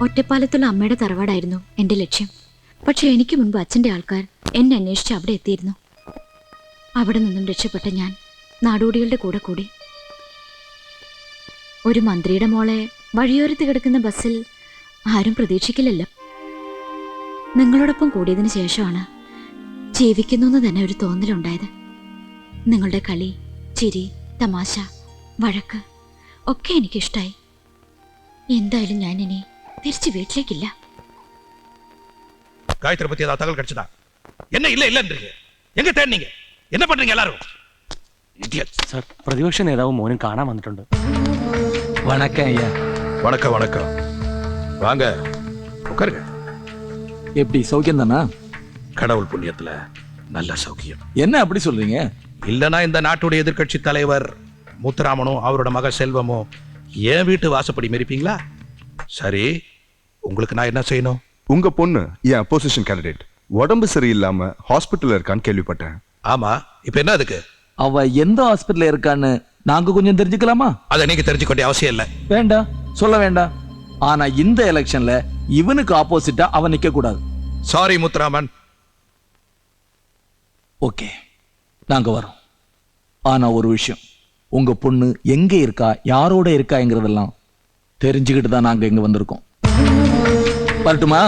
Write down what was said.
ഒറ്റപ്പാലത്തുള്ള അമ്മയുടെ തറവാടായിരുന്നു എൻ്റെ ലക്ഷ്യം. പക്ഷെ എനിക്ക് മുൻപ് അച്ഛൻ്റെ ആൾക്കാർ എന്നെ അന്വേഷിച്ച് അവിടെ എത്തിയിരുന്നു. അവിടെ നിന്നും രക്ഷപ്പെട്ട ഞാൻ നാടോടികളുടെ കൂടെ കൂടി. ഒരു മന്ത്രിയുടെ മോളെ വഴിയോരത്ത് കിടക്കുന്ന ബസ്സിൽ ആരും പ്രതീക്ഷിക്കില്ലല്ലോ. നിങ്ങളോടൊപ്പം കൂടിയതിനു ശേഷമാണ് ജീവിക്കുന്നു എന്ന് തന്നെ ഒരു തോന്നലുണ്ടായത്. നിങ്ങളുടെ കളി, ചിരി, തമാശ, വഴക്ക് ഒക്കെ എനിക്കിഷ്ടായി. എന്തായാലും ഞാൻ ഇനി തിരിച്ചു വീട്ടിലേക്കില്ല. காயத்ரி பத்தி ஏதாவது தகவல் கிடைச்சதா? என்ன இல்ல இல்லன்றீங்க? எங்க தேடினீங்க? என்ன பண்றீங்க எல்லாரும்? சார், പ്രതിപക്ഷ നേതാവ് മോനും കാണാൻ വന്നിട്ടുണ്ട്. வணக்கம் ஐயா. வணக்கம் வணக்கம். வாங்க உட்காருங்க. எப்படி சௌக்கியம் தானா? கடவுள் புண்ணியத்துல நல்ல சௌக்கியம். என்ன அப்படி சொல்றீங்க? இல்லனா இந்த நாட்டுடைய எதிர்க்கட்சி தலைவர் முத்துராமனும் அவரோட மக செல்வமும் என் வீட்டு வாசப்படி மெரிப்பீங்களா? சரி, உங்களுக்கு நான் என்ன செய்யணும்? உங்க பொண்ணு என் அப்போசிஷன் கேண்டிடேட் உடம்பு சரியில்லாம ஹாஸ்பிட்டல்ல இருக்கான்னு கேள்விப்பட்டேன். ஆமா, இப்ப என்ன அதுக்கு? அவ எந்த ஹாஸ்பிட்டல்ல இருக்கான்னு நாங்க கொஞ்சம் தெரிஞ்சுக்கலாமா? அதை நீங்க தெரிஞ்சுக்க வேண்டிய அவசியம் இல்ல. வேண்டாம், சொல்ல வேண்டாம். ஆனா இந்த எலெக்ஷன்ல இவனுக்கு ஆப்போசிட்டா அவன் நிக்க கூடாது. சாரி முத்துராமன். ஓகே, நாங்க வரோம். ஆனா ஒரு விஷயம், உங்க பொண்ணு எங்க இருக்கா, யாரோட இருக்காங்கிறதெல்லாம் தெரிஞ்சுக்கிட்டு தான் நாங்க இங்க வந்திருக்கோம். வரட்டுமா?